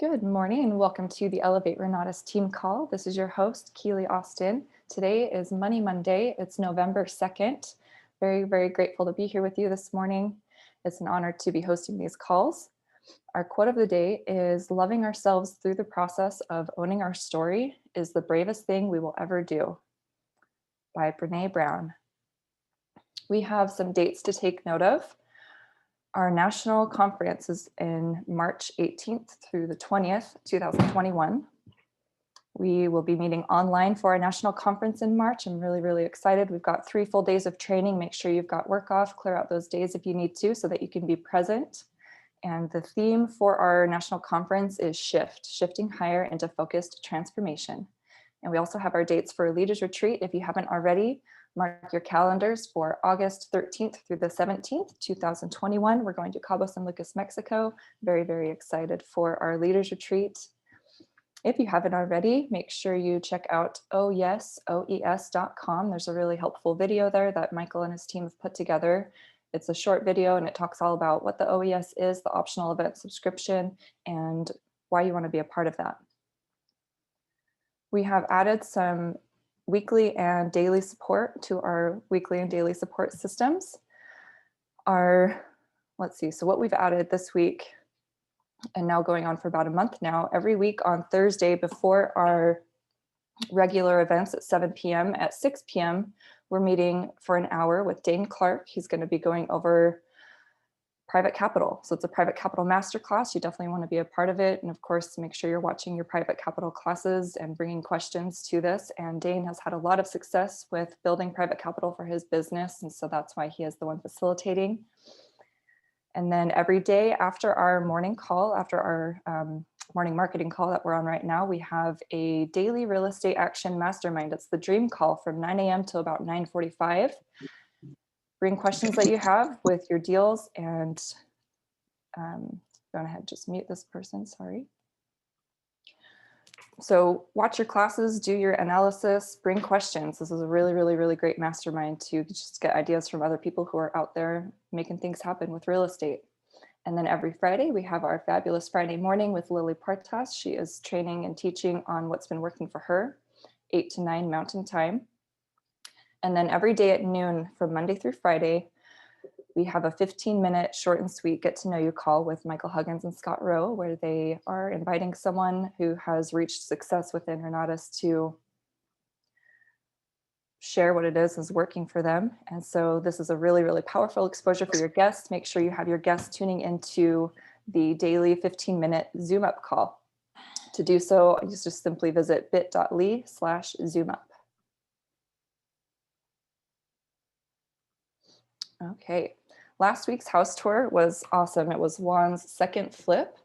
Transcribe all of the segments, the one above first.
Good morning and welcome to the Elevate Renatus team call. This is your host, Keely Austin. Today is Money Monday. It's November 2nd. Very, very grateful to be here with you this morning. It's an honor to be hosting these calls. Our quote of the day is, "Loving ourselves through the process of owning our story is the bravest thing we will ever do," by Brene Brown. We have some dates to take note of. Our national conference is in March 18th through the 20th, 2021. We will be meeting online for our national conference in March. I'm really, really excited. We've got 3 full days of training. Make sure you've got work off, clear out those days if you need to so that you can be present. And the theme for our national conference is shifting higher into focused transformation. And we also have our dates for Leaders Retreat. If you haven't already, mark your calendars for August 13th through the 17th, 2021. We're going to Cabo San Lucas, Mexico. Very, very excited for our Leaders Retreat. If you haven't already, make sure you check out oes.com. There's a really helpful video there that Michael and his team have put together. It's a short video and it talks all about what the OES is, the optional event subscription, and why you want to be a part of that. We have added some weekly and daily support to our weekly and daily support systems. Let's see, so what we've added this week, and now going on for about a month now, every week on Thursday before our regular events at 7 p.m. at 6 p.m., we're meeting for an hour with Dane Clark. He's going to be going over private capital. So it's a private capital masterclass. You definitely want to be a part of it. And of course, make sure you're watching your private capital classes and bringing questions to this. And Dane has had a lot of success with building private capital for his business. And so that's why he is the one facilitating. And then every day after our morning call, after our morning marketing call that we're on right now, we have a daily real estate action mastermind. It's the dream call from 9 a.m. till about 9:45. Bring questions that you have with your deals and go ahead, just mute this person, sorry. So watch your classes, do your analysis, bring questions. This is a really, really, really great mastermind to just get ideas from other people who are out there making things happen with real estate. And then every Friday, we have our fabulous Friday morning with Lily Partas. She is training and teaching on what's been working for her, 8 to 9 Mountain Time. And then every day at noon from Monday through Friday, we have a 15-minute short and sweet get to know you call with Michael Huggins and Scott Rowe, where they are inviting someone who has reached success within Renatus to share what it is working for them. And so this is a really, really powerful exposure for your guests. Make sure you have your guests tuning into the daily 15-minute Zoom up call. To do so, you just simply visit bit.ly/zoomup. Okay, last week's house tour was awesome. It was Juan's second flip.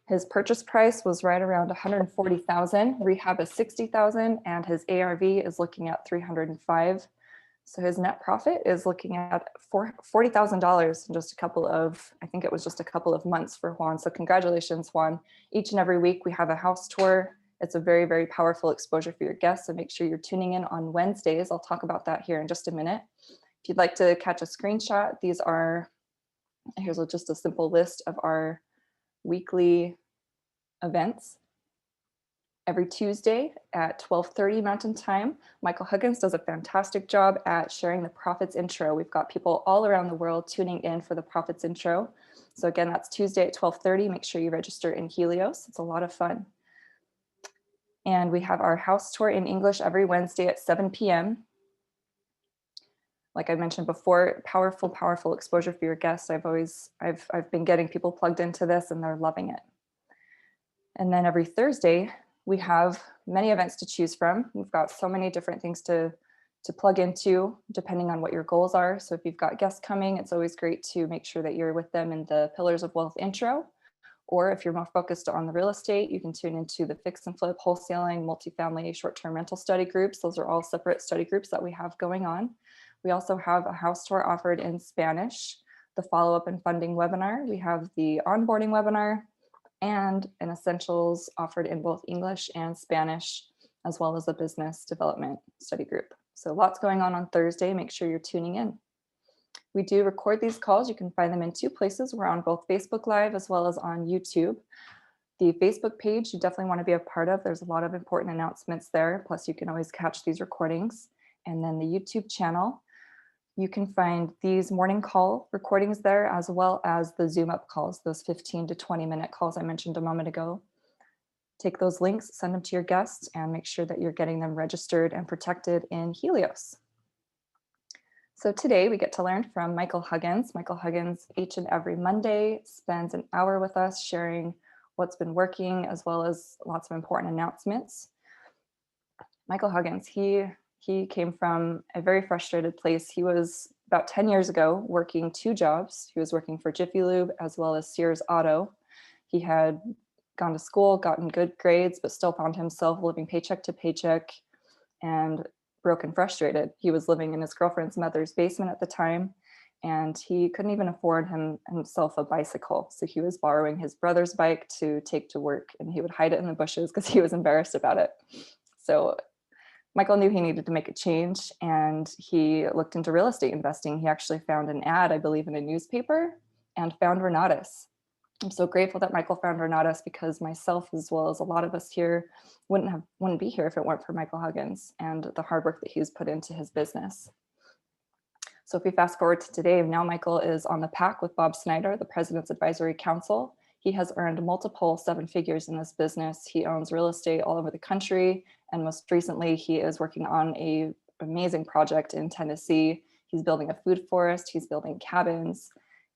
His purchase price was right around $140,000, rehab is $60,000, and his ARV is looking at $305,000. So his net profit is looking at $40,000 in just a couple of, I think it was just a couple of months for Juan. So congratulations, Juan. Each and every week we have a house tour. It's a very, very powerful exposure for your guests. So make sure you're tuning in on Wednesdays. I'll talk about that here in just a minute. If you'd like to catch a screenshot, here's just a simple list of our weekly events. Every Tuesday at 12:30 Mountain Time, Michael Huggins does a fantastic job at sharing the Profits Intro. We've got people all around the world tuning in for the Profits Intro. So again, that's Tuesday at 12:30. Make sure you register in Helios. It's a lot of fun. And we have our house tour in English every Wednesday at 7 p.m. Like I mentioned before, powerful, powerful exposure for your guests. I've been getting people plugged into this and they're loving it. And then every Thursday, we have many events to choose from. We've got so many different things to plug into depending on what your goals are. So if you've got guests coming, it's always great to make sure that you're with them in the Pillars of Wealth intro. Or if you're more focused on the real estate, you can tune into the fix and flip, wholesaling, multifamily, short-term rental study groups. Those are all separate study groups that we have going on. We also have a house tour offered in Spanish, the follow-up and funding webinar. We have the onboarding webinar and an essentials offered in both English and Spanish, as well as a business development study group. So lots going on Thursday. Make sure you're tuning in. We do record these calls. You can find them in 2 places. We're on both Facebook Live as well as on YouTube. The Facebook page you definitely want to be a part of. There's a lot of important announcements there. Plus, you can always catch these recordings. And then the YouTube channel. You can find these morning call recordings there, as well as the Zoom up calls, those 15 to 20-minute calls I mentioned a moment ago. Take those links, send them to your guests, and make sure that you're getting them registered and protected in Helios. So today we get to learn from Michael Huggins. Michael Huggins, each and every Monday, spends an hour with us sharing what's been working, as well as lots of important announcements. Michael Huggins, he came from a very frustrated place. He was about 10 years ago working 2 jobs. He was working for Jiffy Lube as well as Sears Auto. He had gone to school, gotten good grades, but still found himself living paycheck to paycheck and broke and frustrated. He was living in his girlfriend's mother's basement at the time, and he couldn't even afford himself a bicycle. So he was borrowing his brother's bike to take to work, and he would hide it in the bushes because he was embarrassed about it. So Michael knew he needed to make a change, and he looked into real estate investing. He actually found an ad, I believe, in a newspaper, and found Renatus. I'm so grateful that Michael found Renatus, because myself, as well as a lot of us here, wouldn't be here if it weren't for Michael Huggins and the hard work that he's put into his business. So if we fast forward to today, now Michael is on the PAC with Bob Snyder, the President's Advisory Council. He has earned multiple 7 figures in this business. He owns real estate all over the country. And most recently, he is working on an amazing project in Tennessee. He's building a food forest, he's building cabins,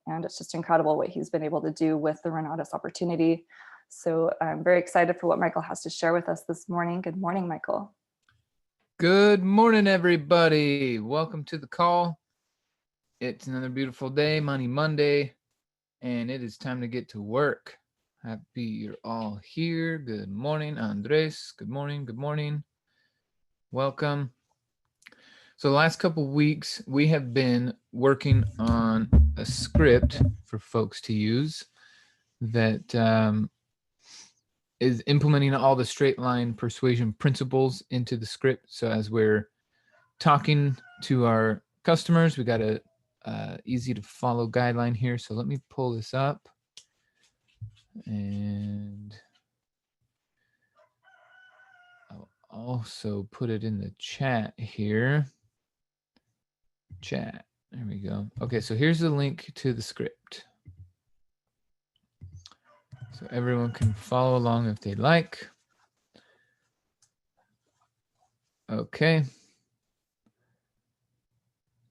and it's just incredible what he's been able to do with the Renatus opportunity. So I'm very excited for what Michael has to share with us this morning. Good morning, Michael. Good morning, everybody. Welcome to the call. It's another beautiful day, Money Monday, and it is time to get to work. Happy you're all here. Good morning, Andres. Good morning. Good morning. Welcome. So the last couple of weeks, we have been working on a script for folks to use that is implementing all the straight line persuasion principles into the script. So as we're talking to our customers, we got a easy to follow guideline here. So let me pull this up, and I'll also put it in the chat here. Chat, there we go. Okay, so here's the link to the script, so everyone can follow along if they'd like. Okay.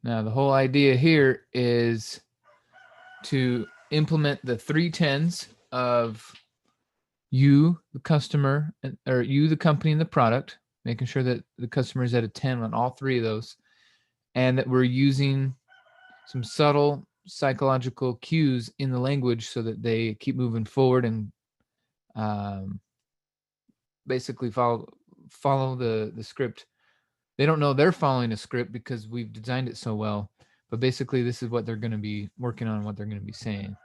Now, the whole idea here is to implement the 3 10s of you, the customer, or you, the company, and the product, making sure that the customer is at a 10 on all 3 of those, and that we're using some subtle psychological cues in the language so that they keep moving forward and basically follow the script. They don't know they're following a script because we've designed it so well, but basically this is what they're going to be working on, what they're going to be saying.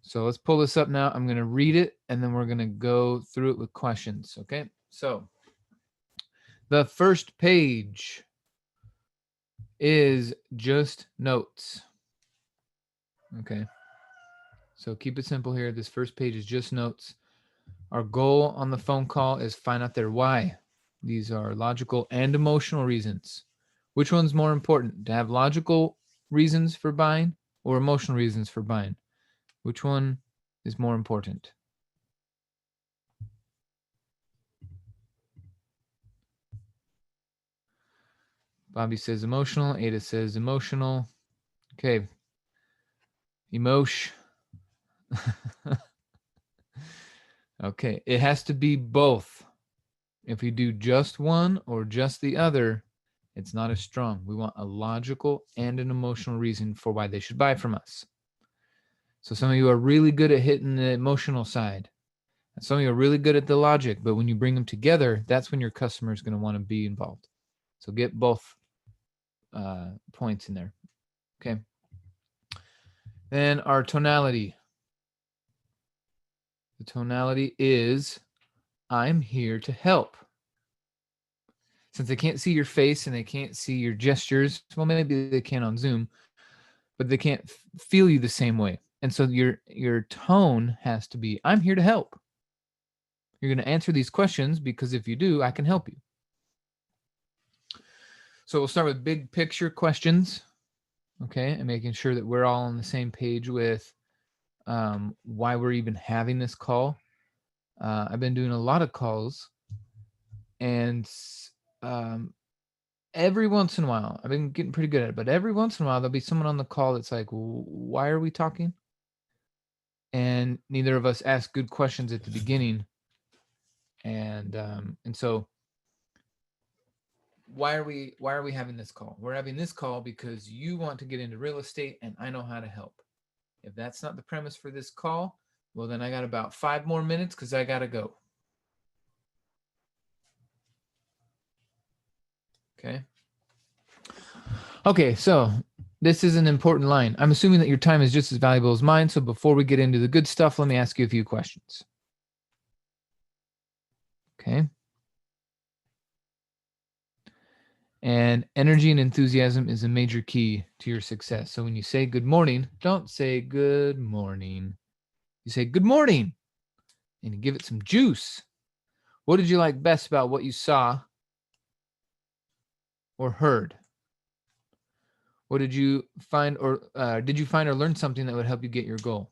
So let's pull this up now. I'm going to read it, and then we're going to go through it with questions. Okay. So the first page is just notes. Okay. So keep it simple here. This first page is just notes. Our goal on the phone call is find out their why. These are logical and emotional reasons. Which one's more important, to have logical reasons for buying or emotional reasons for buying? Which one is more important? Bobby says emotional. Ada says emotional. Okay. Emotion. Okay. It has to be both. If we do just one or just the other, it's not as strong. We want a logical and an emotional reason for why they should buy from us. So some of you are really good at hitting the emotional side, and some of you are really good at the logic, but when you bring them together, that's when your customer is going to want to be involved. So get both points in there. Okay. Then our tonality. The tonality is, I'm here to help. Since they can't see your face and they can't see your gestures, well, maybe they can on Zoom, but they can't feel you the same way. And so your tone has to be, I'm here to help. You're going to answer these questions because if you do, I can help you. So we'll start with big picture questions, okay, and making sure that we're all on the same page with why we're even having this call. I've been doing a lot of calls, and every once in a while, I've been getting pretty good at it, but every once in a while, there'll be someone on the call that's like, why are we talking? And neither of us ask good questions at the beginning. And so why are we having this call? We're having this call because you want to get into real estate and I know how to help. If that's not the premise for this call, well, then I got about 5 more minutes because I got to go. Okay, so this is an important line. I'm assuming that your time is just as valuable as mine. So before we get into the good stuff, let me ask you a few questions. Okay. And energy and enthusiasm is a major key to your success. So when you say good morning, don't say good morning. You say good morning and you give it some juice. What did you like best about what you saw or heard? What did you find, or did you find or learn something that would help you get your goal?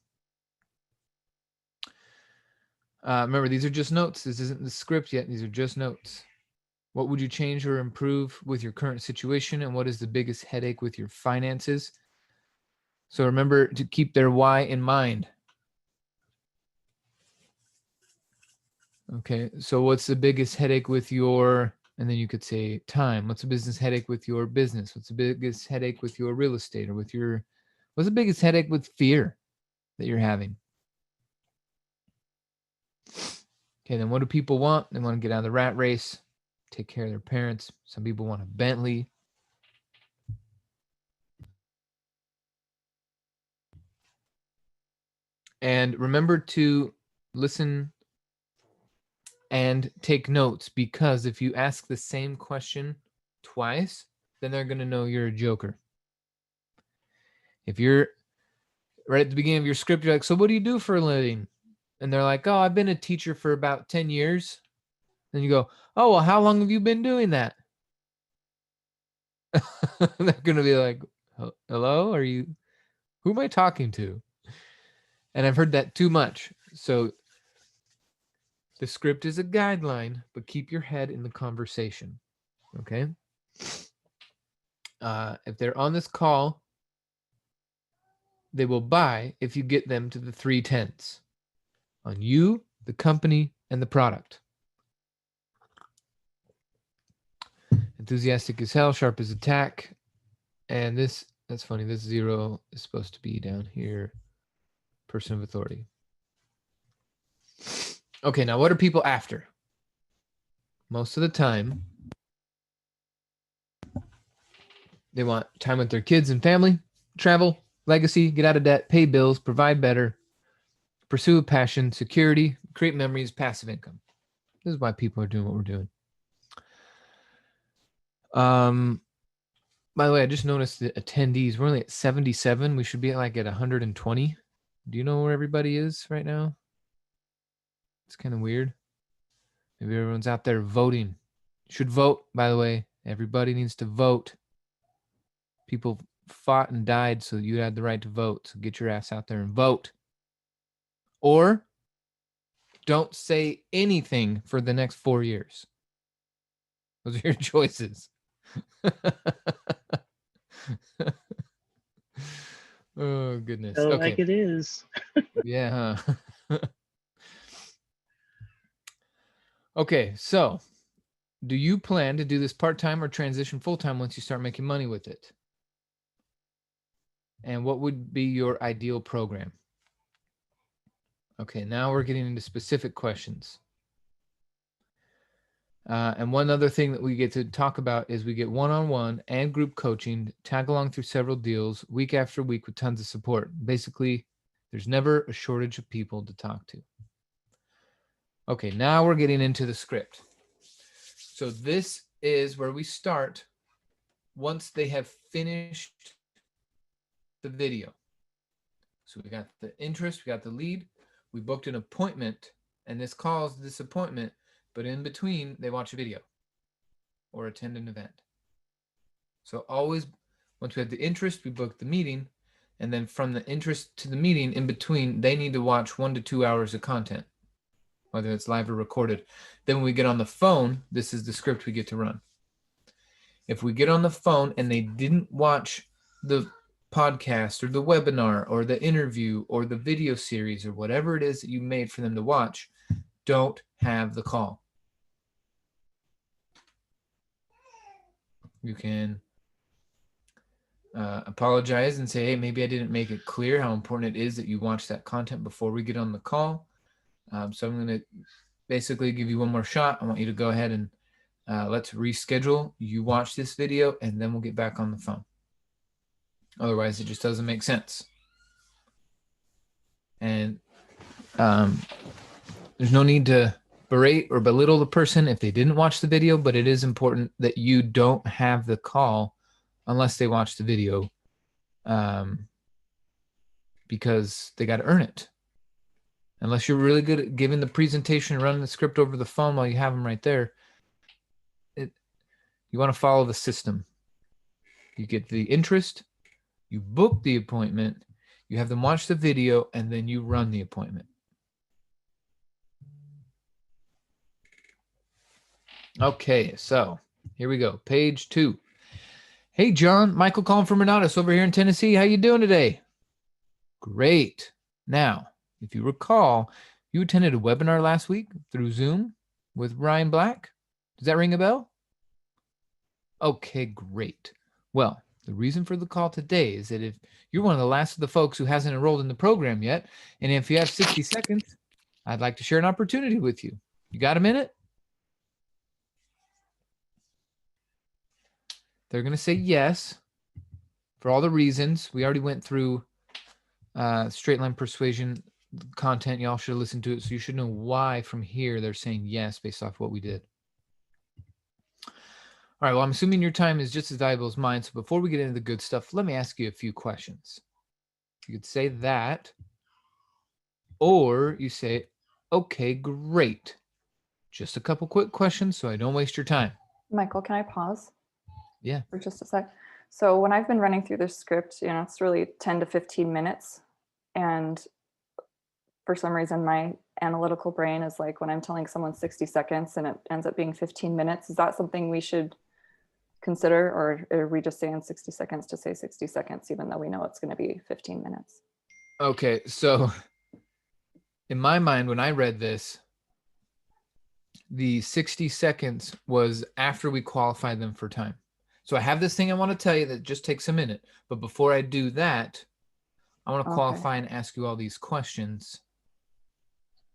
Remember, these are just notes. This isn't the script yet. These are just notes. What would you change or improve with your current situation? And what is the biggest headache with your finances? So remember to keep their why in mind. Okay, so what's the biggest headache with your, and then you could say time. What's the business headache with your business? What's the biggest headache with your real estate or with your, what's the biggest headache with fear that you're having? Okay, then what do people want? They want to get out of the rat race, take care of their parents. Some people want a Bentley. And remember to listen and take notes, because if you ask the same question twice, then they're going to know you're a joker. If you're right at the beginning of your script, you're like, so what do you do for a living? And they're like, oh, I've been a teacher for about 10 years. Then you go, oh, well, how long have you been doing that? They're going to be like, hello, who am I talking to? And I've heard that too much. So the script is a guideline, but keep your head in the conversation. Okay. If they're on this call, they will buy if you get them to the 3 tenths on you, the company, and the product. Enthusiastic as hell, sharp as a tack. And that's funny. This 0 is supposed to be down here. Person of authority. Okay, now what are people after? Most of the time, they want time with their kids and family, travel, legacy, get out of debt, pay bills, provide better, pursue a passion, security, create memories, passive income. This is why people are doing what we're doing. By the way, I just noticed the attendees, we're only at 77. We should be at 120. Do you know where everybody is right now? It's kind of weird. Maybe everyone's out there voting. You should vote, by the way. Everybody needs to vote. People fought and died so you had the right to vote. So get your ass out there and vote. Or don't say anything for the next 4 years. Those are your choices. Oh, goodness. So Okay. like it is. Yeah. Huh? Okay. So do you plan to do this part-time or transition full-time once you start making money with it? And what would be your ideal program? Okay. Now we're getting into specific questions. And one other thing that we get to talk about is we get one-on-one and group coaching, tag along through several deals week after week with tons of support. Basically, there's never a shortage of people to talk to. Okay, now we're getting into the script. So this is where we start once they have finished the video. So we got the interest, we got the lead, we booked an appointment, and this calls this appointment, but in between, they watch a video or attend an event. So always, once we have the interest, we book the meeting, and then from the interest to the meeting, in between, they need to watch 1 to 2 hours of content, whether it's live or recorded. Then when we get on the phone, this is the script we get to run. If we get on the phone and they didn't watch the podcast or the webinar or the interview or the video series or whatever it is that you made for them to watch, don't have the call. You can apologize and say, hey, maybe I didn't make it clear how important it is that you watch that content before we get on the call. So I'm going to basically give you one more shot. I want you to go ahead and let's reschedule. You watch this video and then we'll get back on the phone. Otherwise, it just doesn't make sense. And there's no need to berate or belittle the person if they didn't watch the video, but it is important that you don't have the call unless they watch the video, because they got to earn it. Unless you're really good at giving the presentation and running the script over the phone while you have them right there, you want to follow the system. You get the interest, you book the appointment, you have them watch the video, and then you run the appointment. Okay, so here we go. Page 2. Hey, John, Michael calling from Renatus over here in Tennessee. How you doing today? Great. Now, if you recall, you attended a webinar last week through Zoom with Ryan Black. Does that ring a bell? Okay, great. Well, the reason for the call today is that if you're one of the last of the folks who hasn't enrolled in the program yet, and if you have 60 seconds, I'd like to share an opportunity with you. You got a minute? They're going to say yes for all the reasons. We already went through straight line persuasion content. Y'all should listen to it, so you should know why from here they're saying yes based off what we did. All right, well, I'm assuming your time is just as valuable as mine. So before we get into the good stuff, let me ask you a few questions. You could say that, or you say, okay, great. Just a couple quick questions so I don't waste your time. Michael, can I pause? Yeah. For just a sec. So when I've been running through this script, it's really 10 to 15 minutes. And for some reason, my analytical brain is like, when I'm telling someone 60 seconds and it ends up being 15 minutes, is that something we should consider, or are we just saying 60 seconds to say 60 seconds, even though we know it's going to be 15 minutes? Okay, so in my mind, when I read this, the 60 seconds was after we qualified them for time. So I have this thing I want to tell you that just takes a minute. But before I do that, I want to qualify and ask you all these questions.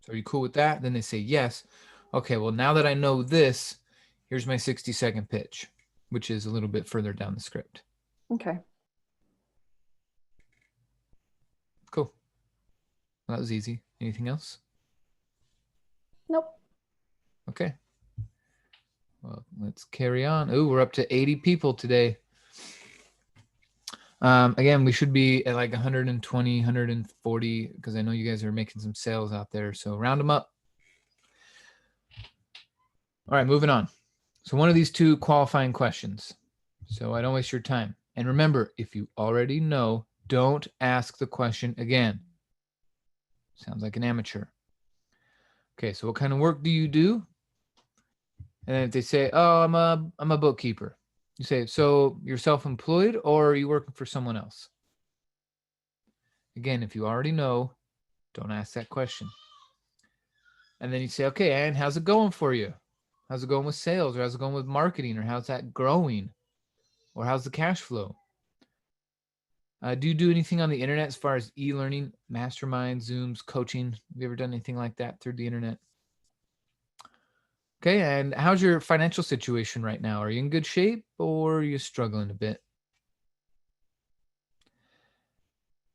So are you cool with that? Then they say yes. Okay, well, now that I know this, here's my 60-second pitch, which is a little bit further down the script. Okay. Cool. Well, that was easy. Anything else? Nope. Okay. Well, let's carry on. Oh, we're up to 80 people today. Again, we should be at like 120, 140, because I know you guys are making some sales out there. So round them up. All right, moving on. So one of these two qualifying questions, so I don't waste your time. And remember, if you already know, don't ask the question again. Sounds like an amateur. Okay, so what kind of work do you do? And then if they say, oh, I'm a bookkeeper. You say, so you're self-employed or are you working for someone else? Again, if you already know, don't ask that question. And then you say, okay, and how's it going for you? How's it going with sales, or how's it going with marketing, or how's that growing? Or how's the cash flow? Do you do anything on the internet as far as e-learning, masterminds, Zooms, coaching? Have you ever done anything like that through the internet? Okay, and how's your financial situation right now? Are you in good shape or are you struggling a bit?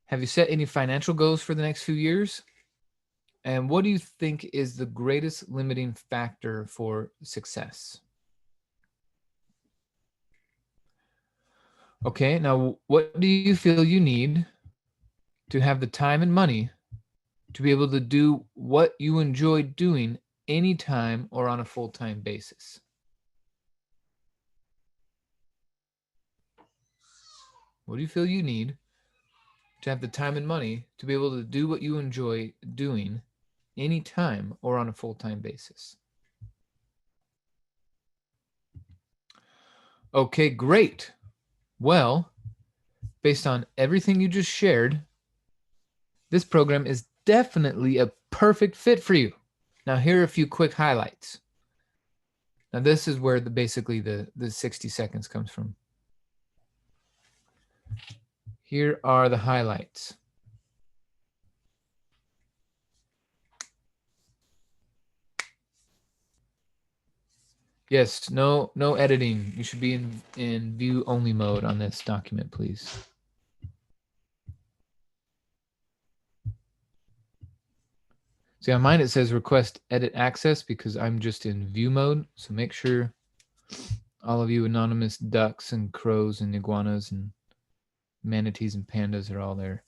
Have you set any financial goals for the next few years? And what do you think is the greatest limiting factor for success? Okay, now what do you feel you need? to have the time and money to be able to do what you enjoy doing anytime or on a full-time basis? What do you feel you need to have the time and money to be able to do what you enjoy doing anytime or on a full-time basis? Okay, great. Well, based on everything you just shared, this program is definitely a perfect fit for you. Now, here are a few quick highlights. Now, this is where basically the 60 seconds comes from. Here are the highlights. Yes, no editing. You should be in view only mode on this document, please. See, on mine it says request edit access because I'm just in view mode. So make sure all of you anonymous ducks and crows and iguanas and manatees and pandas are all there.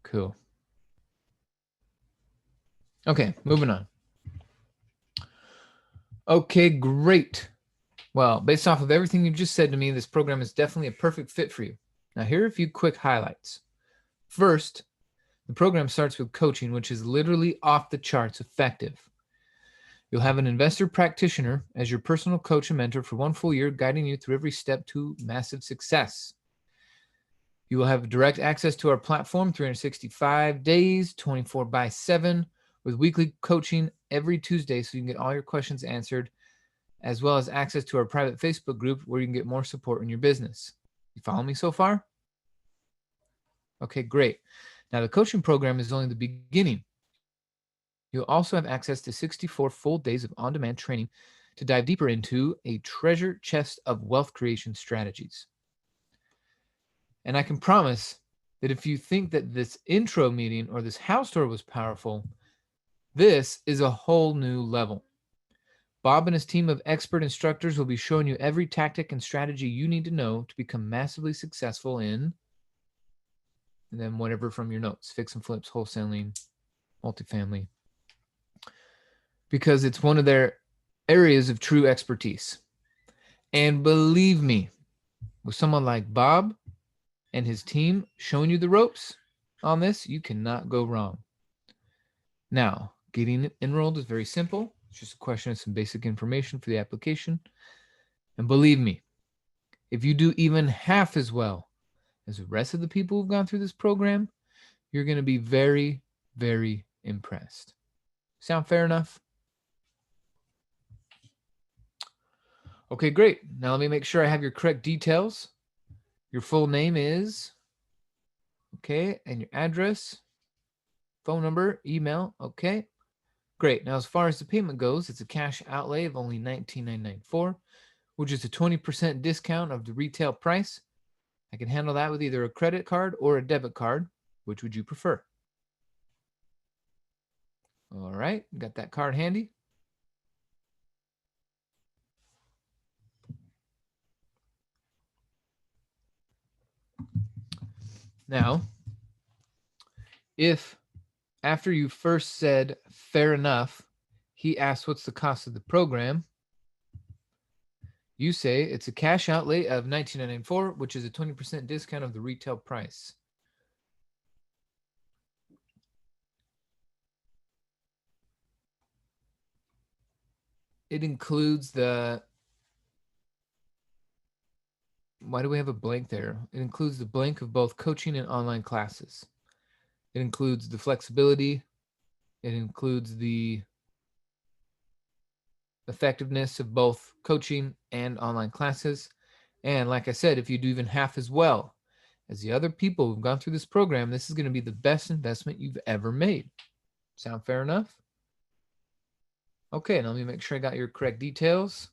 Cool. Okay, moving on. Okay, great. Well, based off of everything you just said to me, this program is definitely a perfect fit for you. Now, here are a few quick highlights. First, the program starts with coaching, which is literally off the charts effective. You'll have an investor practitioner as your personal coach and mentor for 1 full year, guiding you through every step to massive success. You will have direct access to our platform 365 days, 24/7, with weekly coaching every Tuesday so you can get all your questions answered, as well as access to our private Facebook group where you can get more support in your business. You follow me so far? Okay, great. Now, the coaching program is only the beginning. You'll also have access to 64 full days of on-demand training to dive deeper into a treasure chest of wealth creation strategies. And I can promise that if you think that this intro meeting or this house tour was powerful, this is a whole new level. Bob and his team of expert instructors will be showing you every tactic and strategy you need to know to become massively successful in, and then whatever from your notes, fix and flips, wholesaling, multifamily, because it's one of their areas of true expertise. And believe me, with someone like Bob and his team showing you the ropes on this, you cannot go wrong. Now, getting enrolled is very simple. It's just a question of some basic information for the application. And believe me, if you do even half as well as the rest of the people who've gone through this program, you're going to be very, very impressed. Sound fair enough? Okay, great. Now let me make sure I have your correct details. Your full name is, okay, and your address, phone number, email, okay. Great. Now, as far as the payment goes, it's a cash outlay of only $19,994, which is a 20% discount of the retail price. I can handle that with either a credit card or a debit card. Which would you prefer? All right, got that card handy. Now, if after you first said fair enough, he asks what's the cost of the program, you say it's a cash outlay of $19.94, which is a 20% discount of the retail price. It includes the, why do we have a blank there? It includes the blank of both coaching and online classes. It includes the flexibility. It includes the effectiveness of both coaching and online classes. And like I said, if you do even half as well as the other people who've gone through this program, this is going to be the best investment you've ever made. Sound fair enough? Okay, now let me make sure I got your correct details.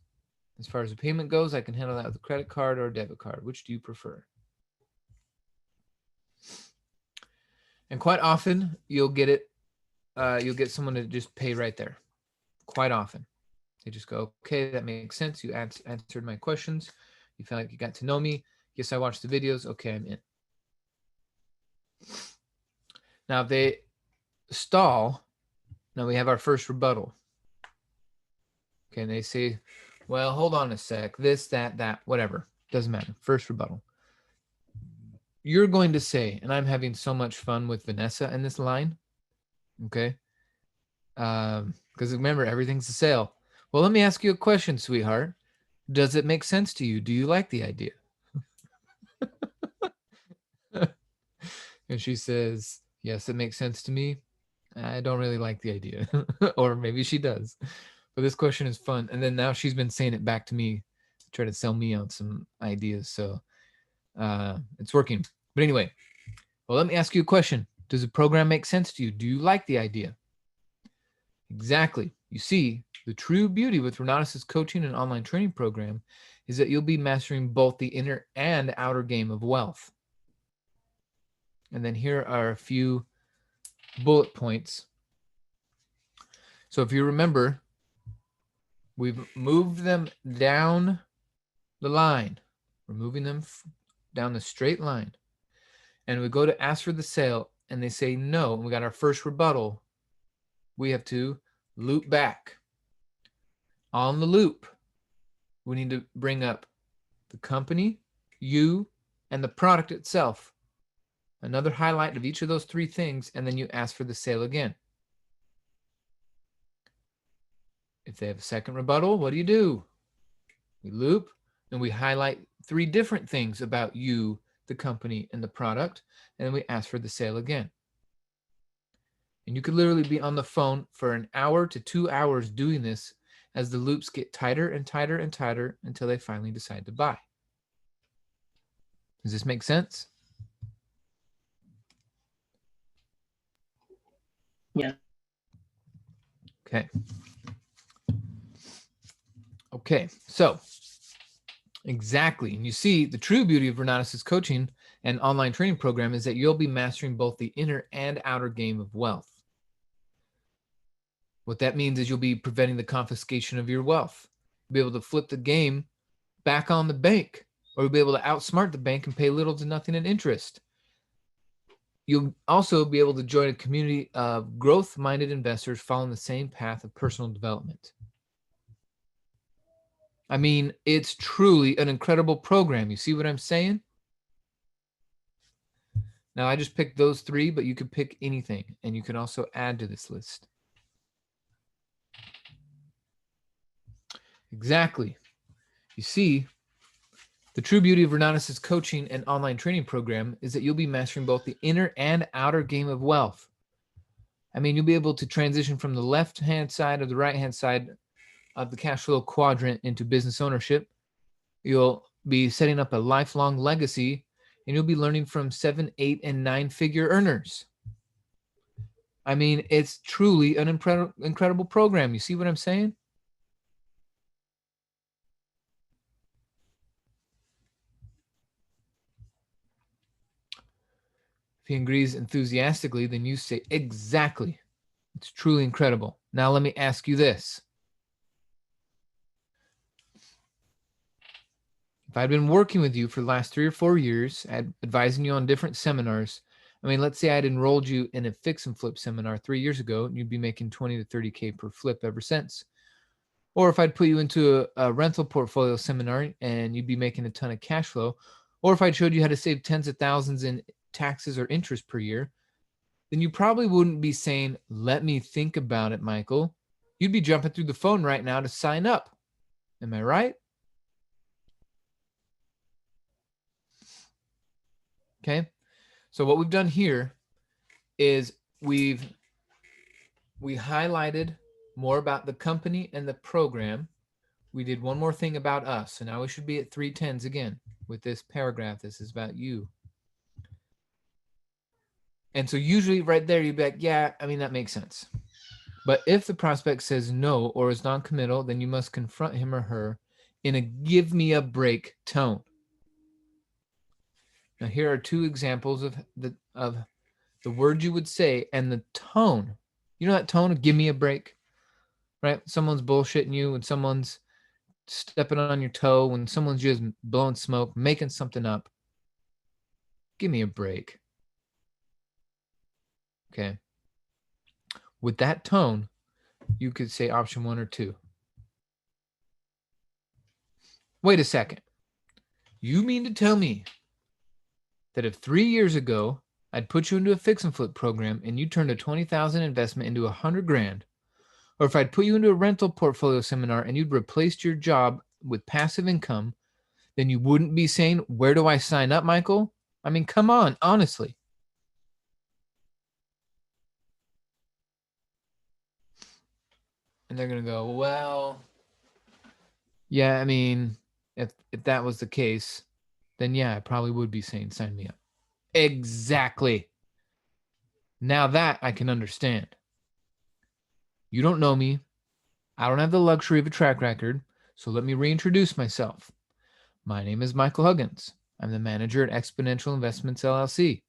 As far as the payment goes, I can handle that with a credit card or a debit card. Which do you prefer? And quite often, you'll get someone to just pay right there. Quite often. They just go, okay, that makes sense. You answered my questions. You felt like you got to know me. Yes, I watched the videos. Okay, I'm in. Now, if they stall, now we have our first rebuttal. Okay, and they say, well, hold on a sec. This, that, whatever. Doesn't matter. First rebuttal. You're going to say, and I'm having so much fun with Vanessa in this line. Okay. Because remember, everything's a sale. Well, let me ask you a question, sweetheart. Does it make sense to you? Do you like the idea? And she says, yes, it makes sense to me. I don't really like the idea. Or maybe she does. But this question is fun. And then now she's been saying it back to me to try to sell me on some ideas. So it's working. But anyway, well, let me ask you a question. Does the program make sense to you? Do you like the idea? Exactly. You see, the true beauty with Renatus' coaching and online training program is that you'll be mastering both the inner and outer game of wealth. And then here are a few bullet points. So if you remember, we've moved them down the line. We're moving them down the straight line. And we go to ask for the sale, and they say no. And we got our first rebuttal. We have to loop back. On the loop, we need to bring up the company, you, and the product itself. Another highlight of each of those three things, and then you ask for the sale again. If they have a second rebuttal, what do? We loop, and we highlight three different things about you, the company, and the product, and then we ask for the sale again. And you could literally be on the phone for an hour to 2 hours doing this as the loops get tighter and tighter and tighter until they finally decide to buy. Does this make sense? Yeah. Okay, so exactly. And you see, the true beauty of Renatus' coaching and online training program is that you'll be mastering both the inner and outer game of wealth. What that means is you'll be preventing the confiscation of your wealth. You'll be able to flip the game back on the bank, or you'll be able to outsmart the bank and pay little to nothing in interest. You'll also be able to join a community of growth-minded investors following the same path of personal development. I mean, it's truly an incredible program. You see what I'm saying? Now, I just picked those three, but you could pick anything, and you can also add to this list. Exactly. You see, the true beauty of Renatus' coaching and online training program is that you'll be mastering both the inner and outer game of wealth. I mean, you'll be able to transition from the left-hand side or the right-hand side of the cash flow quadrant into business ownership. You'll be setting up a lifelong legacy, and you'll be learning from 7, 8, and 9-figure earners. I mean, it's truly an incredible program. You see what I'm saying? If he agrees enthusiastically, then you say, exactly. It's truly incredible. Now let me ask you this. If I'd been working with you for the last 3 or 4 years, advising you on different seminars, I mean, let's say I'd enrolled you in a fix and flip seminar 3 years ago, and you'd be making 20 to 30K per flip ever since. Or if I'd put you into a rental portfolio seminar and you'd be making a ton of cash flow, or if I showed you how to save tens of thousands in taxes or interest per year, then you probably wouldn't be saying, let me think about it, Michael. You'd be jumping through the phone right now to sign up. Am I right? Okay. So what we've done here is we highlighted more about the company and the program. We did one more thing about us. So now we should be at 310s again with this paragraph. This is about you. And so usually right there, you'd be like, yeah, I mean, that makes sense. But if the prospect says no or is non-committal, then you must confront him or her in a give me a break tone. Now, here are 2 examples of the word you would say and the tone. You know that tone of give me a break? right? Someone's bullshitting you, when someone's stepping on your toe, when someone's just blowing smoke, making something up. Give me a break. Okay. With that tone, you could say option 1 or 2. Wait a second. You mean to tell me that if 3 years ago I'd put you into a fix and flip program and you turned a $20,000 investment into $100,000, or if I'd put you into a rental portfolio seminar and you'd replaced your job with passive income, then you wouldn't be saying, where do I sign up, Michael? I mean, come on, honestly. And they're going to go, well, yeah, I mean, if that was the case, then yeah, I probably would be saying, sign me up. Exactly. Now that I can understand. You don't know me. I don't have the luxury of a track record, so let me reintroduce myself. My name is Michael Huggins. I'm the manager at Exponential Investments, LLC.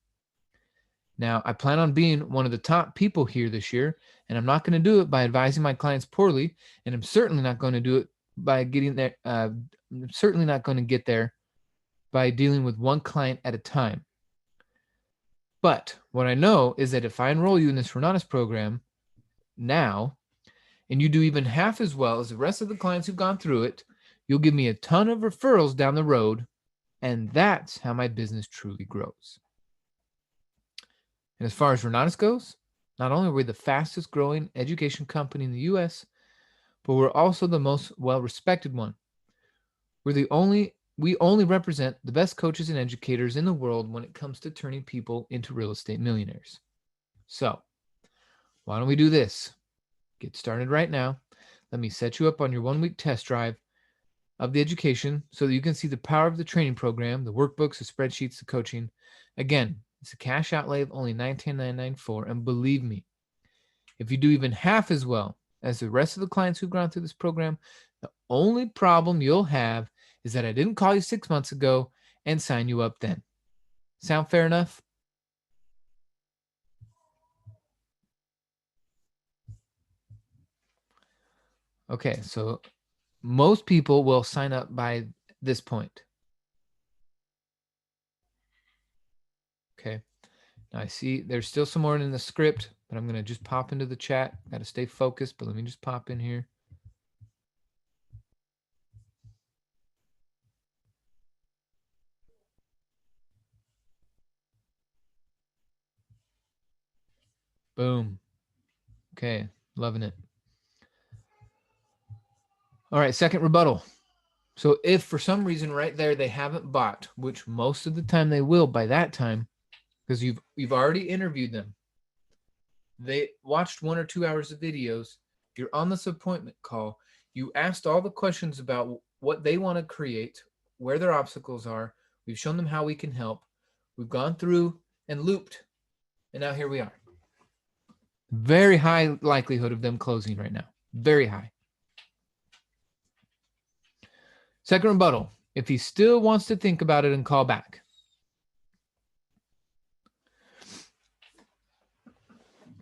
Now, I plan on being one of the top people here this year, and I'm not going to do it by advising my clients poorly, and I'm certainly not going to do it by getting there. I'm certainly not going to get there by dealing with one client at a time. But what I know is that if I enroll you in this Renatus program now, and you do even half as well as the rest of the clients who've gone through it, you'll give me a ton of referrals down the road, and that's how my business truly grows. And as far as Renatus goes, not only are we the fastest growing education company in the US, but we're also the most well-respected one. We only represent the best coaches and educators in the world when it comes to turning people into real estate millionaires. So, why don't we do this? Get started right now. Let me set you up on your 1-week test drive of the education so that you can see the power of the training program, the workbooks, the spreadsheets, the coaching. Again, it's a cash outlay of only $19,994. And believe me, if you do even half as well as the rest of the clients who've gone through this program, the only problem you'll have is that I didn't call you 6 months ago and sign you up then. Sound fair enough? Okay, so most people will sign up by this point. Okay. Now I see there's still some more in the script, but I'm going to just pop into the chat. Got to stay focused, but let me just pop in here. Boom. Okay, loving it. All right, second rebuttal. So if for some reason right there they haven't bought, which most of the time they will by that time, because you've already interviewed them. They watched 1 or 2 hours of videos. You're on this appointment call. You asked all the questions about what they want to create, where their obstacles are. We've shown them how we can help. We've gone through and looped, and now here we are. Very high likelihood of them closing right now. Very high. Second rebuttal. If he still wants to think about it and call back.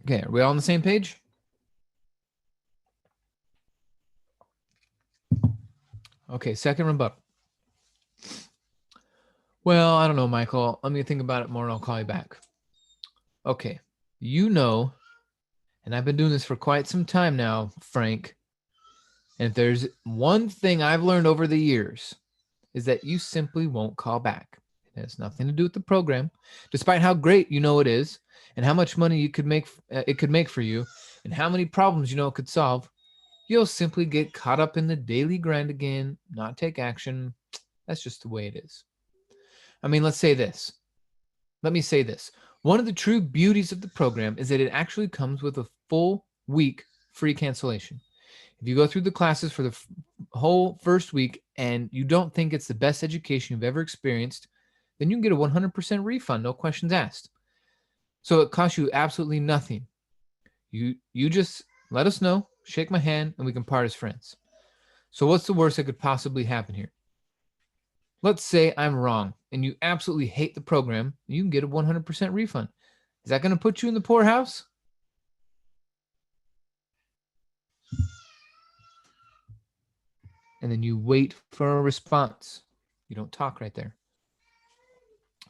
Okay, are we all on the same page? Okay, second rebuttal. Well, I don't know, Michael. Let me think about it more and I'll call you back. Okay, you know, and I've been doing this for quite some time now, Frank, and if there's one thing I've learned over the years is that you simply won't call back. It has nothing to do with the program, despite how great you know it is and how much money you could make, it could make for you and how many problems you know it could solve. You'll simply get caught up in the daily grind again, not take action. That's just the way it is. I mean, let's say this. Let me say this. One of the true beauties of the program is that it actually comes with a full week free cancellation. If you go through the classes for the whole first week and you don't think it's the best education you've ever experienced, then you can get a 100% refund, no questions asked. So it costs you absolutely nothing. You just let us know, shake my hand, and we can part as friends. So what's the worst that could possibly happen here? Let's say I'm wrong and you absolutely hate the program. You can get a 100% refund. Is that going to put you in the poorhouse? and then you wait for a response. You don't talk right there.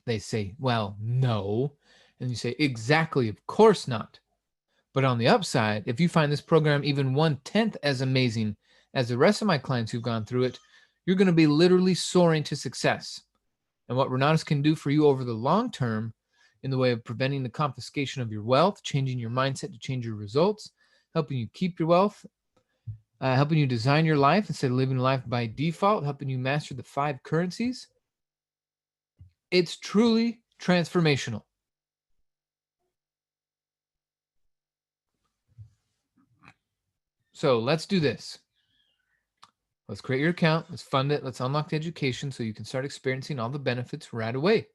They say, well, no. And you say, exactly, of course not. But on the upside, if you find this program even 1/10 as amazing as the rest of my clients who've gone through it, you're going to be literally soaring to success. And what Renatus can do for you over the long term in the way of preventing the confiscation of your wealth, changing your mindset to change your results, helping you keep your wealth, helping you design your life instead of living life by default, helping you master the 5 currencies. It's truly transformational. So let's do this. Let's create your account. Let's fund it. Let's unlock the education so you can start experiencing all the benefits right away.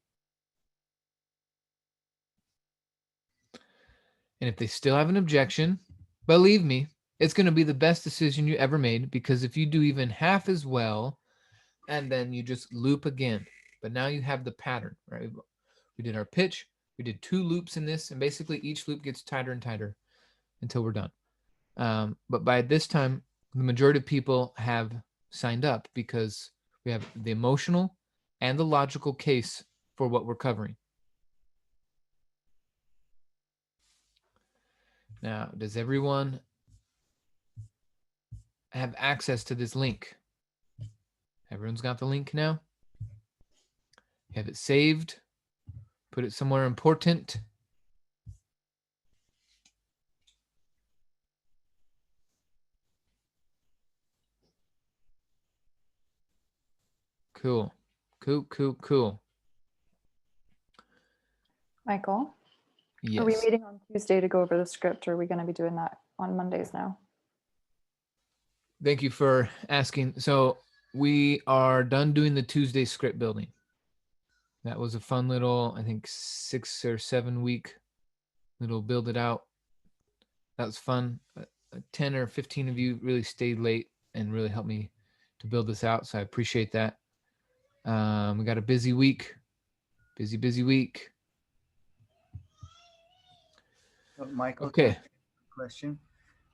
And if they still have an objection, believe me, it's going to be the best decision you ever made, because if you do even half as well, and then you just loop again, but now you have the pattern, right? We did our pitch. We did 2 loops in this, and basically each loop gets tighter and tighter until we're done. But by this time, the majority of people have signed up because we have the emotional and the logical case for what we're covering. Now, does everyone have access to this link? Everyone's got the link now? You have it saved? Put it somewhere important? Cool. Cool. Michael, Yes. are we meeting on Tuesday to go over the script, or are we going to be doing that on Mondays now? Thank you for asking. So we are done doing the Tuesday script building. That was a fun little, I think 6 or 7 week little build it out. That was fun. 10 or 15 of you really stayed late and really helped me to build this out. So I appreciate that. We got a busy week. Busy week. Michael, Okay. question.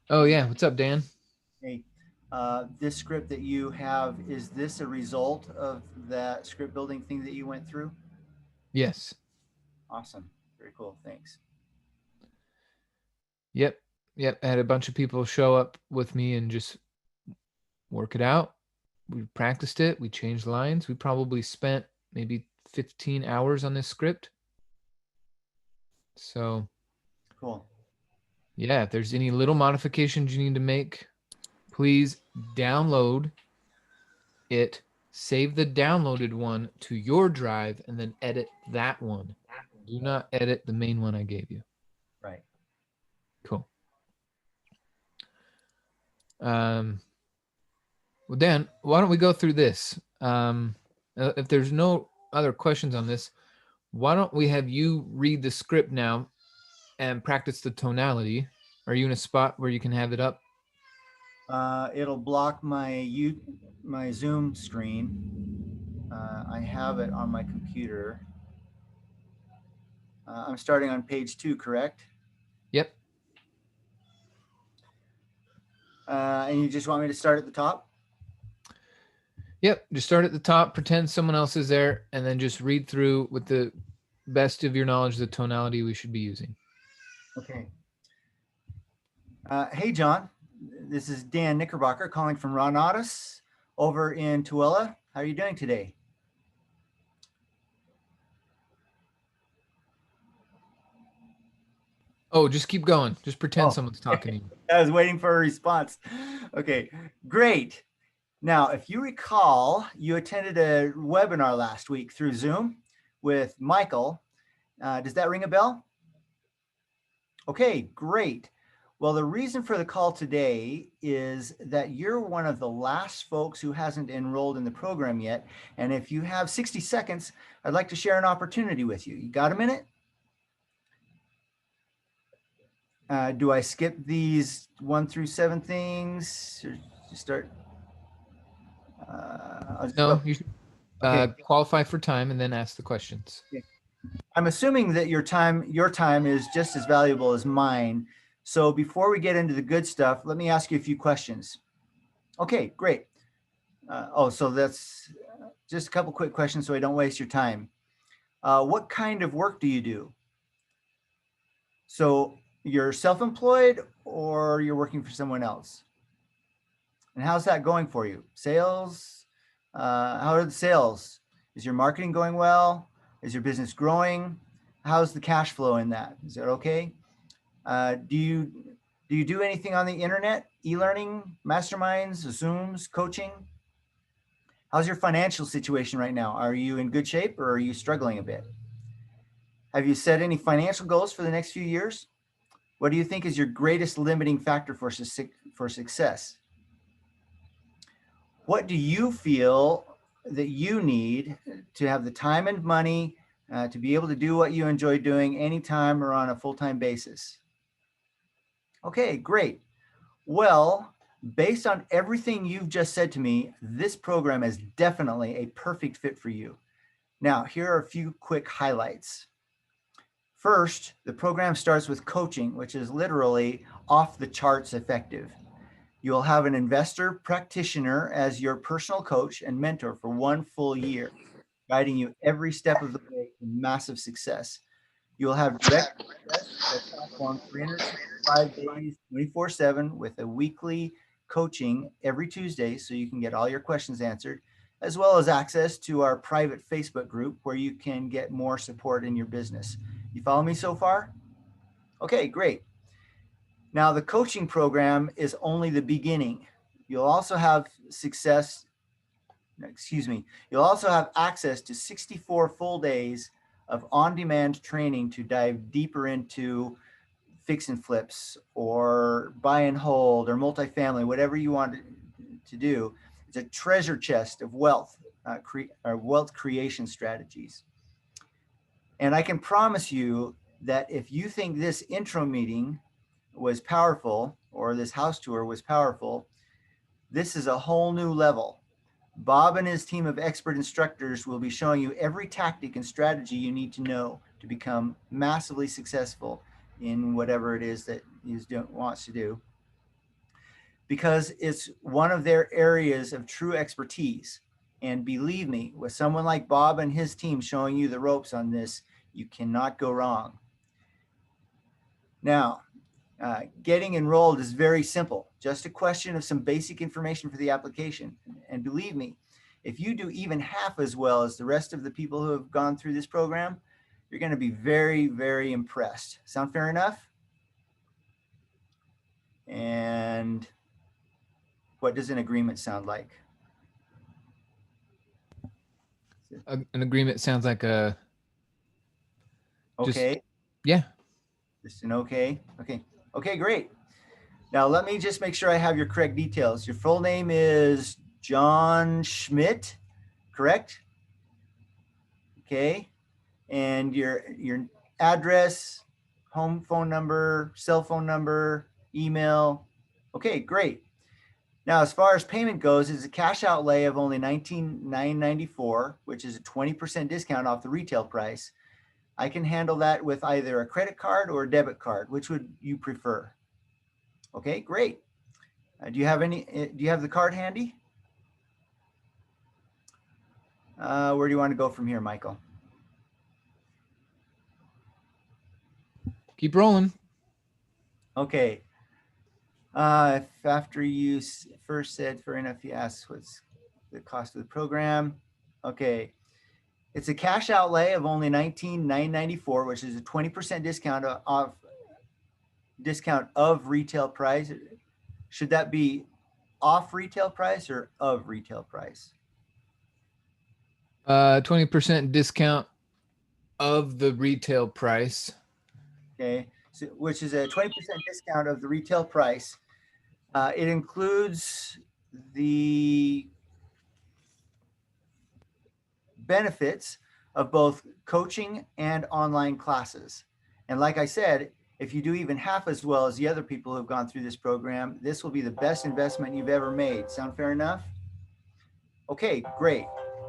Oh yeah. What's up, Dan? Hey, this script that you have, is this a result of that script building thing that you went through? Yes. Awesome. Very cool. Thanks. Yep. I had a bunch of people show up with me and just work it out. We practiced it. We changed lines. We probably spent maybe 15 hours on this script. So cool. Yeah, if there's any little modifications you need to make, please download it, save the downloaded one to your drive, and then edit that one. Do not edit the main one I gave you. Right. Cool. Well, Dan, why don't we go through this? If there's no other questions on this, why don't we have you read the script now and practice the tonality? Are you in a spot where you can have it up? It'll block my Zoom screen. I have it on my computer. I'm starting on page 2, correct? Yep. And you just want me to start at the top? Yep. Just start at the top, pretend someone else is there, and then just read through with the best of your knowledge the tonality we should be using. Okay. Hey, John. This is Dan Knickerbocker calling from Renatus over in Tooele. How are you doing today? Oh, just keep going. Just pretend someone's talking to you. I was waiting for a response. Okay, great. Now, if you recall, you attended a webinar last week through Zoom with Michael. Does that ring a bell? Okay, great. Well, the reason for the call today is that you're one of the last folks who hasn't enrolled in the program yet. And if you have 60 seconds, I'd like to share an opportunity with you. You got a minute? Do I skip these 1 through 7 things or start? No, you should Okay. qualify for time and then ask the questions. Okay. I'm assuming that your time is just as valuable as mine. So before we get into the good stuff, let me ask you a few questions. Okay, great. So that's just a couple quick questions so I don't waste your time. What kind of work do you do? So you're self-employed or you're working for someone else? And how's that going for you? Sales? How are the sales? Is your marketing going well? Is your business growing? How's the cash flow in that? Is that okay? Do you do anything on the internet? E-learning, masterminds, Zooms, coaching? How's your financial situation right now? Are you in good shape or are you struggling a bit? Have you set any financial goals for the next few years? What do you think is your greatest limiting factor for success? What do you feel that you need to have the time and money to be able to do what you enjoy doing anytime or on a full-time basis? Okay, great. Well, based on everything you've just said to me, this program is definitely a perfect fit for you. Now, here are a few quick highlights. First, the program starts with coaching, which is literally off the charts effective. You'll have an investor practitioner as your personal coach and mentor for 1 full year, guiding you every step of the way to massive success. You'll have direct access to the platform 365 days, 24/7 with a weekly coaching every Tuesday so you can get all your questions answered, as well as access to our private Facebook group where you can get more support in your business. You follow me so far? Okay, great. Now, the coaching program is only the beginning. You'll also have you'll also have access to 64 full days of on-demand training to dive deeper into fix and flips or buy and hold or multifamily, whatever you want to do. It's a treasure chest of wealth creation strategies. And I can promise you that if you think this intro meeting was powerful or this house tour was powerful, this is a whole new level. Bob and his team of expert instructors will be showing you every tactic and strategy you need to know to become massively successful in whatever it is that he wants to do, because it's one of their areas of true expertise. And believe me, with someone like Bob and his team showing you the ropes on this, you cannot go wrong. Now, getting enrolled is very simple. Just a question of some basic information for the application. And believe me, if you do even half as well as the rest of the people who have gone through this program, you're going to be very, very impressed. Sound fair enough? And what does an agreement sound like? An agreement sounds like a... Okay. Yeah. Just an okay. Okay. Okay, great. Now, let me just make sure I have your correct details. Your full name is John Schmidt, correct? Okay. And your address, home phone number, cell phone number, email. Okay, great. Now, as far as payment goes, it's a cash outlay of only $19,994, which is a 20% discount off the retail price. I can handle that with either a credit card or a debit card. Which would you prefer? Okay, great. Do you have the card handy? Where do you want to go from here, Michael? Keep rolling. Okay. If after you first said, fair enough, you asked what's the cost of the program. Okay. It's a cash outlay of only $19,994, which is a 20% discount of retail price. Should that be off retail price or of retail price? 20% discount of the retail price. Okay, so, which is a 20% discount of the retail price. It includes the benefits of both coaching and online classes. And like I said, if you do even half as well as the other people who have gone through this program, this will be the best investment you've ever made. Sound fair enough? Okay, great.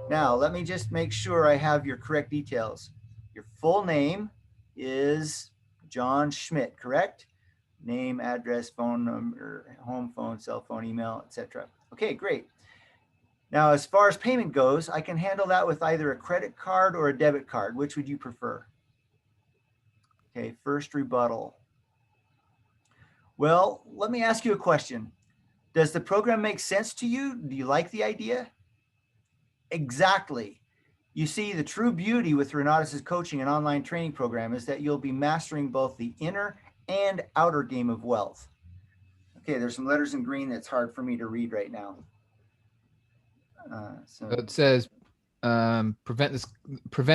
Now, let me just make sure I have your correct details. Your full name is John Schmidt, correct? Name, address, phone number, home phone, cell phone, email, etc. Okay, great. Now, as far as payment goes, I can handle that with either a credit card or a debit card. Which would you prefer? Okay, first rebuttal. Well, let me ask you a question. Does the program make sense to you? Do you like the idea? Exactly. You see, the true beauty with Renatus' coaching and online training program is that you'll be mastering both the inner and outer game of wealth. Okay, there's some letters in green that's hard for me to read right now. So it says, prevent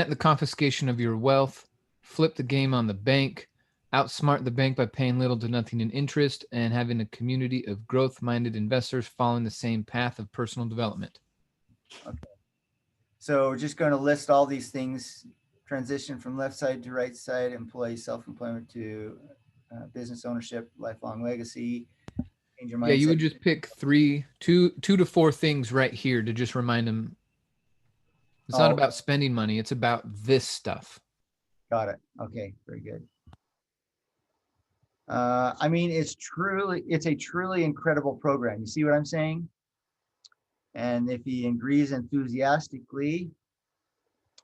the confiscation of your wealth, flip the game on the bank, outsmart the bank by paying little to nothing in interest, and having a community of growth-minded investors following the same path of personal development. Okay. So we're just going to list all these things: transition from left side to right side, employee self-employment to business ownership, lifelong legacy, change your mindset. Yeah, you would just pick two to four things right here to just remind them. It's not about spending money. It's about this stuff. Got it. Okay, very good. I mean, it's a truly incredible program. You see what I'm saying? And if he agrees enthusiastically,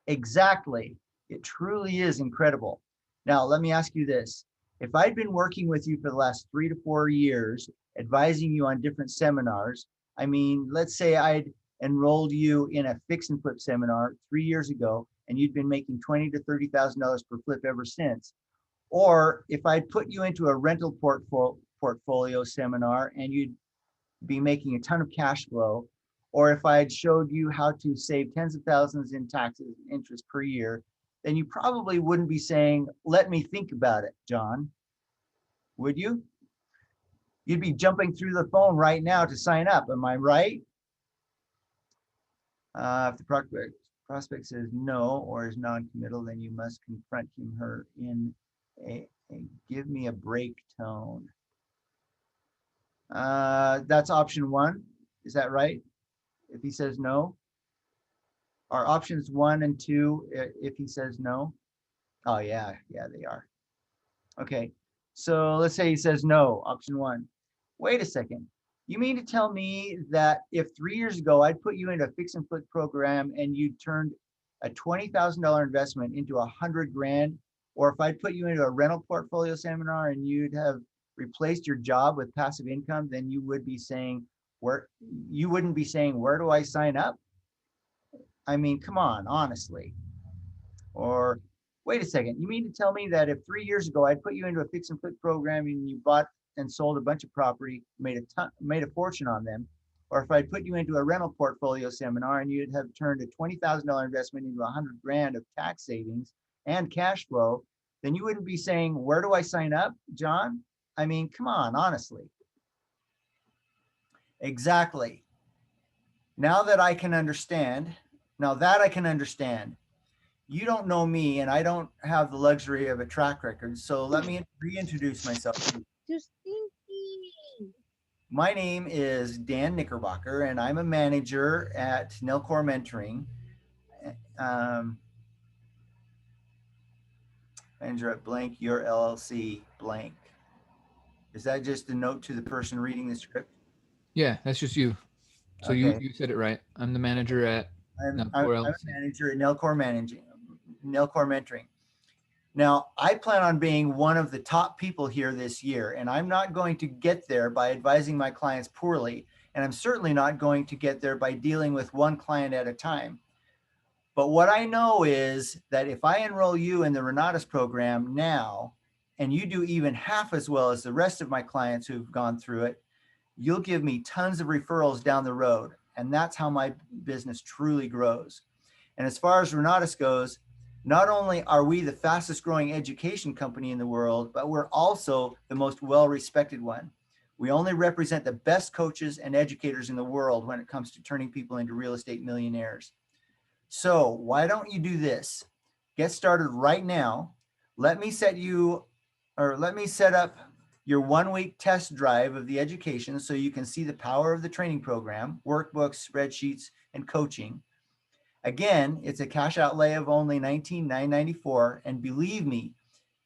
exactly, it truly is incredible. Now, let me ask you this. If I'd been working with you for the last 3 to 4 years, advising you on different seminars, I mean, let's say I'd enrolled you in a fix and flip seminar 3 years ago, and you'd been making $20,000 to $30,000 per flip ever since. Or if I'd put you into a rental portfolio seminar and you'd be making a ton of cash flow, or if I had showed you how to save tens of thousands in taxes and interest per year, then you probably wouldn't be saying, let me think about it, John. Would you? You'd be jumping through the phone right now to sign up. Am I right? If the prospect says no or is non-committal, then you must confront him, her in a give me a break tone. That's option 1. Is that right? If he says no? Are options 1 and 2 if he says no? Oh, yeah, they are. Okay, so let's say he says no, option 1. Wait a second. You mean to tell me that if 3 years ago I'd put you into a fix and flip program and you turned a $20,000 investment into $100,000, or if I'd put you into a rental portfolio seminar and you'd have replaced your job with passive income, then you would be saying, you wouldn't be saying, where do I sign up? I mean, come on, honestly. Or wait a second, you mean to tell me that if 3 years ago I'd put you into a fix and flip program and you bought and sold a bunch of property, made a fortune on them, or if I put you into a rental portfolio seminar and you'd have turned a $20,000 investment into $100,000 of tax savings and cash flow, then you wouldn't be saying, where do I sign up, John? I mean, come on, honestly. Exactly. Now that I can understand, you don't know me and I don't have the luxury of a track record. So let me reintroduce myself. My name is Dan Knickerbocker and I'm a manager at Nelcor Mentoring. Manager at blank, your LLC blank. Is that just a note to the person reading the script? Yeah, that's just you. So okay. you said it right. I'm the manager at I'm a manager at Nelcor Mentoring. Now, I plan on being one of the top people here this year, and I'm not going to get there by advising my clients poorly, and I'm certainly not going to get there by dealing with one client at a time. But what I know is that if I enroll you in the Renatus program now, and you do even half as well as the rest of my clients who've gone through it, you'll give me tons of referrals down the road. And that's how my business truly grows. And as far as Renatus goes, not only are we the fastest growing education company in the world, but we're also the most well-respected one. We only represent the best coaches and educators in the world when it comes to turning people into real estate millionaires. So why don't you do this? Get started right now. Let me set up your 1-week test drive of the education so you can see the power of the training program, workbooks, spreadsheets, and coaching. Again, it's a cash outlay of only $19,994. And believe me,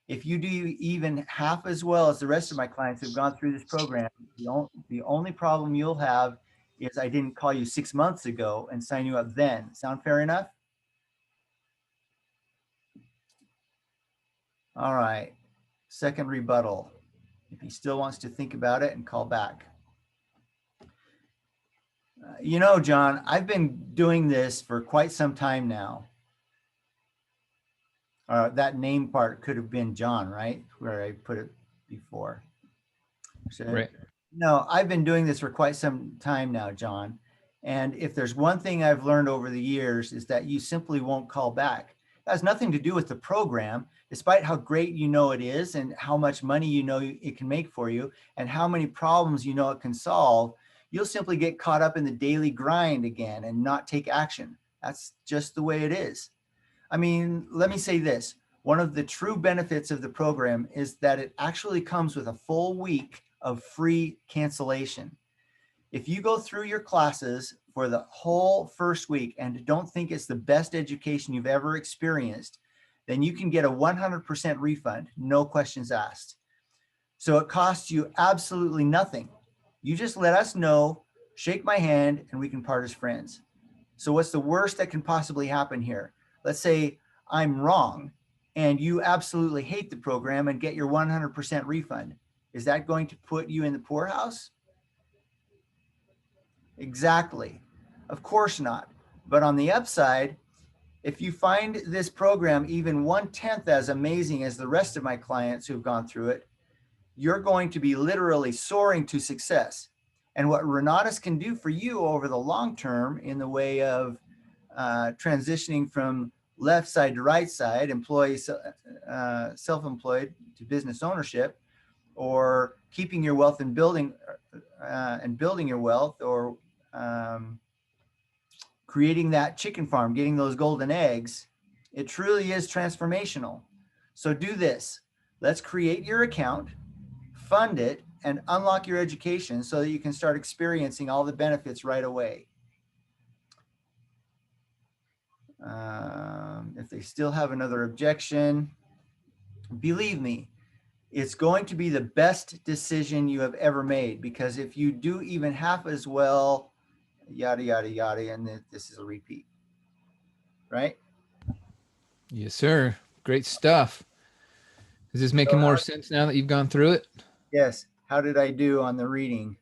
if you do even half as well as the rest of my clients who've gone through this program, the only problem you'll have is I didn't call you 6 months ago and sign you up then. Sound fair enough? All right. Second rebuttal. If he still wants to think about it and call back. You know, John, I've been doing this for quite some time now. That name part could have been John, right? Where I put it before. So, Right. no, I've been doing this for quite some time now, John. And if there's one thing I've learned over the years is that you simply won't call back. It has nothing to do with the program, despite how great you know it is and how much money you know it can make for you and how many problems you know it can solve. You'll simply get caught up in the daily grind again and not take action. That's just the way it is. I mean, let me say this. One of the true benefits of the program is that it actually comes with a full week of free cancellation. If you go through your classes for the whole first week and don't think it's the best education you've ever experienced, then you can get a 100% refund, no questions asked. So it costs you absolutely nothing. You just let us know, shake my hand, and we can part as friends. So what's the worst that can possibly happen here? Let's say I'm wrong and you absolutely hate the program and get your 100% refund. Is that going to put you in the poorhouse? Exactly. Of course not. But on the upside, if you find this program even 1/10 as amazing as the rest of my clients who've gone through it, you're going to be literally soaring to success. And what Renatus can do for you over the long term in the way of transitioning from left side to right side, employee self-employed to business ownership, or keeping your wealth and building your wealth, or creating that chicken farm, getting those golden eggs, it truly is transformational. So do this. Let's create your account, fund it, and unlock your education so that you can start experiencing all the benefits right away. If they still have another objection, believe me, it's going to be the best decision you have ever made, because if you do even half as well, yada, yada, yada, and this is a repeat, right? Yes, sir. Great stuff. Is this making more sense now that you've gone through it? Yes. How did I do on the reading?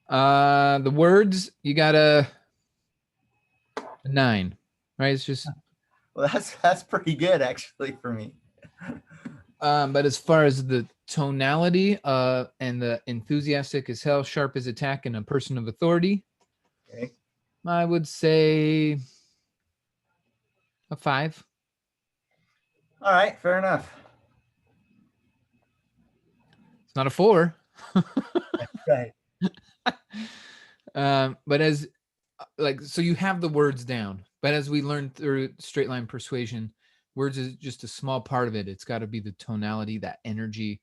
The words, you got a 9, right? It's just, Well, that's pretty good actually for me. but as far as the tonality and the enthusiastic as hell, sharp as attack, and a person of authority, Okay. I would say a 5. All right, fair enough. It's not a 4. Right. But as so you have the words down, but as we learned through straight line persuasion, words is just a small part of it. It's got to be the tonality, that energy.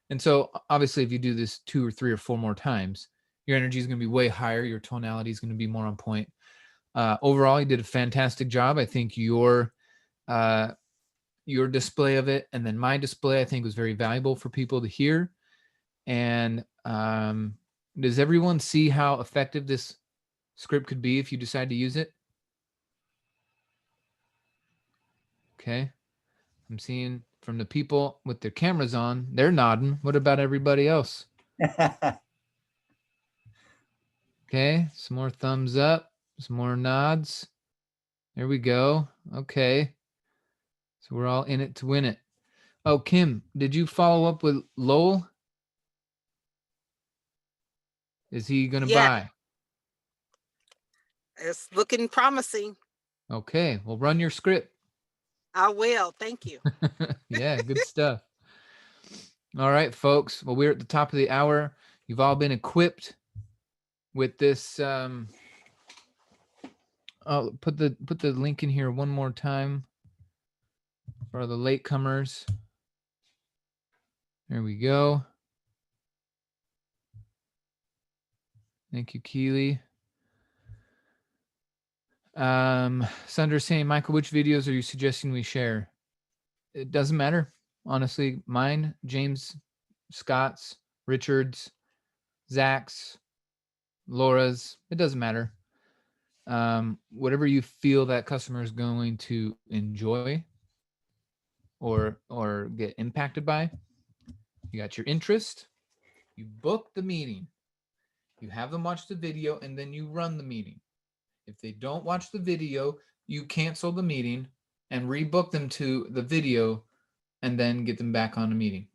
And so obviously if you do this 2 or 3 or 4 more times, your energy is going to be way higher. Your tonality is going to be more on point. Overall, you did a fantastic job. I think your display of it and then my display, I think, was very valuable for people to hear. And does everyone see how effective this script could be if you decide to use it? Okay. I'm seeing from the people with their cameras on, they're nodding. What about everybody else? Okay. Some more thumbs up, some more nods. There we go. Okay. So we're all in it to win it. Oh, Kim, did you follow up with Lowell? Is he going to buy? It's looking promising. Okay. Well, run your script. I will. Thank you. Yeah, good stuff. All right, folks. Well, we're at the top of the hour. You've all been equipped with this. I'll put the link in here one more time for the latecomers. There we go. Thank you, Keely. Sandra's saying, Michael, which videos are you suggesting we share? It doesn't matter. Honestly, mine, James, Scott's, Richard's, Zach's, Laura's, it doesn't matter. Whatever you feel that customer is going to enjoy or get impacted by. You got your interest, you book the meeting, you have them watch the video, and then you run the meeting. If they don't watch the video, you cancel the meeting and rebook them to the video and then get them back on the meeting.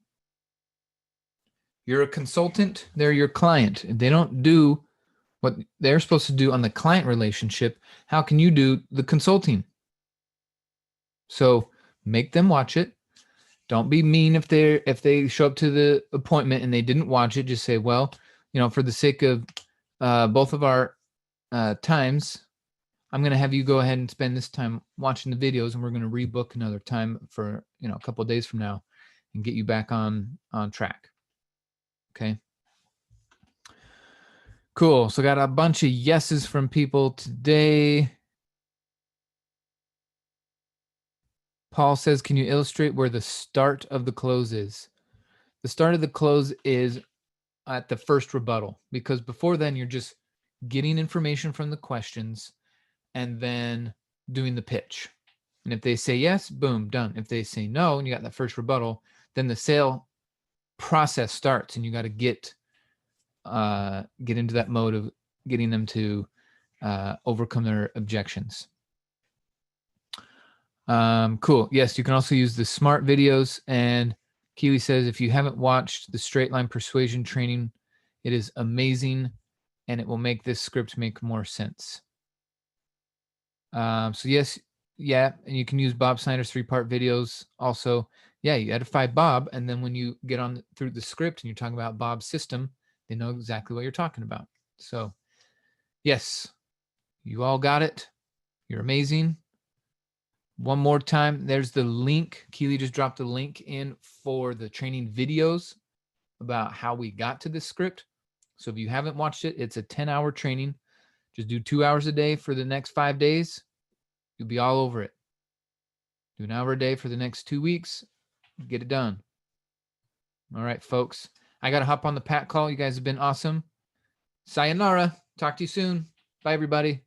You're a consultant, they're your client. If they don't do what they're supposed to do on the client relationship, how can you do the consulting? So make them watch it. Don't be mean if they show up to the appointment and they didn't watch it. Just say, well, for the sake of both of our times, I'm going to have you go ahead and spend this time watching the videos, and we're going to rebook another time for a couple of days from now and get you back on track. Okay. Cool. So got a bunch of yeses from people today. Paul says, can you illustrate where the start of the close is? The start of the close is at the first rebuttal, because before then you're just getting information from the questions and then doing the pitch. And if they say yes, boom, done. If they say no, and you got that first rebuttal, then the sale process starts, and you got to get into that mode of getting them to overcome their objections. Cool. Yes, you can also use the smart videos. And Keely says, if you haven't watched the straight line persuasion training, it is amazing, and it will make this script make more sense. So yes, yeah, and you can use Bob Snyder's 3-part videos. Also, yeah, you edify Bob, and then when you get on through the script and you're talking about Bob's system, they know exactly what you're talking about. So yes, you all got it. You're amazing. One more time, there's the link. Keely just dropped the link in for the training videos about how we got to this script. So if you haven't watched it, it's a 10-hour training. Just do 2 hours a day for the next 5 days. You'll be all over it. Do an hour a day for the next 2 weeks. Get it done. All right, folks. I got to hop on the Pat call. You guys have been awesome. Sayonara. Talk to you soon. Bye, everybody.